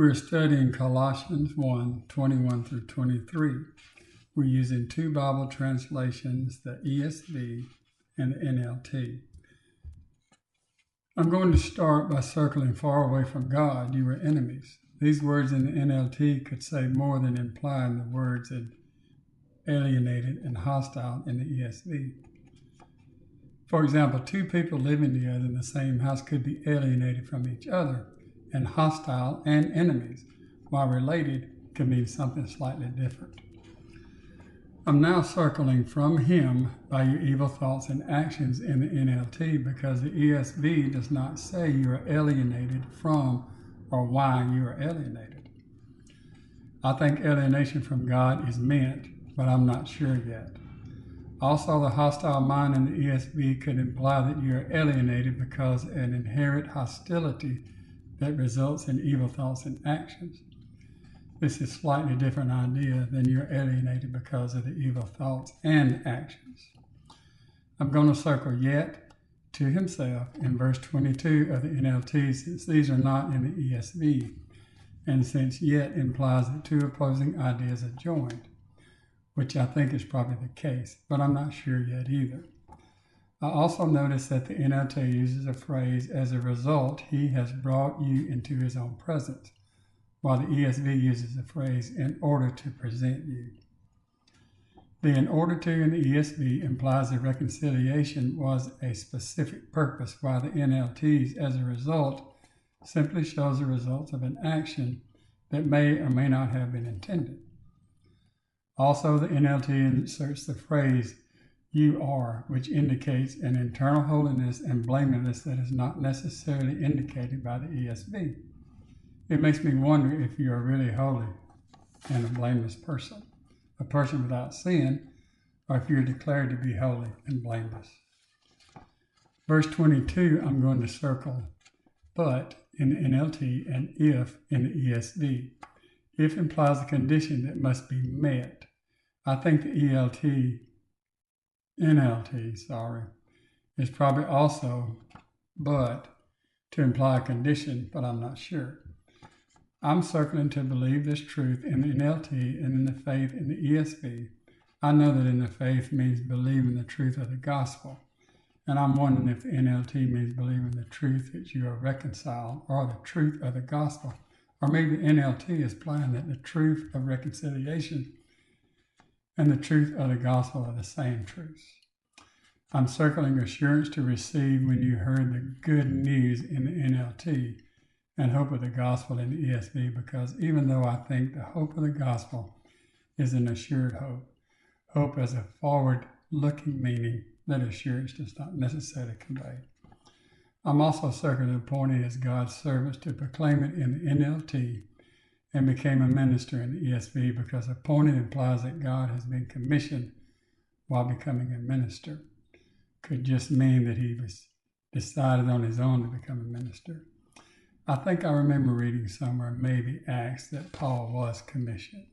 We're studying Colossians 1:21 through 23. We're using two Bible translations, the ESV and the NLT. I'm going to start by circling far away from God, you were enemies. These words in the NLT could say more than imply in the words alienated and hostile in the ESV. For example, two people living together in the same house could be alienated from each other, and hostile and enemies, while related, can mean something slightly different. I'm now circling from him by your evil thoughts and actions in the NLT because the ESV does not say you are alienated from or why you are alienated. I think alienation from God is meant, but I'm not sure yet. Also, the hostile mind in the ESV could imply that you are alienated because of an inherent hostility that results in evil thoughts and actions. This is a slightly different idea than you're alienated because of the evil thoughts and actions. I'm going to circle yet to himself in verse 22 of the NLT, since these are not in the ESV, and since yet implies that two opposing ideas are joined, which I think is probably the case, but I'm not sure yet either. I also notice that the NLT uses a phrase, as a result, he has brought you into his own presence, while the ESV uses the phrase, in order to present you. The in order to in the ESV implies the reconciliation was a specific purpose, while the NLT's, as a result, simply shows the results of an action that may or may not have been intended. Also, the NLT inserts the phrase, you are, which indicates an internal holiness and blamelessness that is not necessarily indicated by the ESV. It makes me wonder if you are really holy and a blameless person, a person without sin, or if you're declared to be holy and blameless. Verse 22, I'm going to circle but in the NLT and if in the ESV. If implies a condition that must be met. I think the NLT is probably also but to imply a condition, but I'm not sure. I'm circling to believe this truth in the NLT and in the faith in the ESV. I know that in the faith means believing the truth of the gospel, and I'm wondering if the NLT means believing the truth that you are reconciled, or the truth of the gospel, or maybe the NLT is implying that the truth of reconciliation and the truth of the gospel are the same truths. I'm circling assurance to receive when you heard the good news in the NLT and hope of the gospel in the ESV, because even though I think the hope of the gospel is an assured hope as a forward-looking meaning that assurance does not necessarily convey. I'm also circling appointed as God's servants to proclaim it in the NLT and became a minister in the ESV because appointed implies that God has been commissioned while becoming a minister. Could just mean that he was decided on his own to become a minister. I think I remember reading somewhere, maybe Acts, that Paul was commissioned.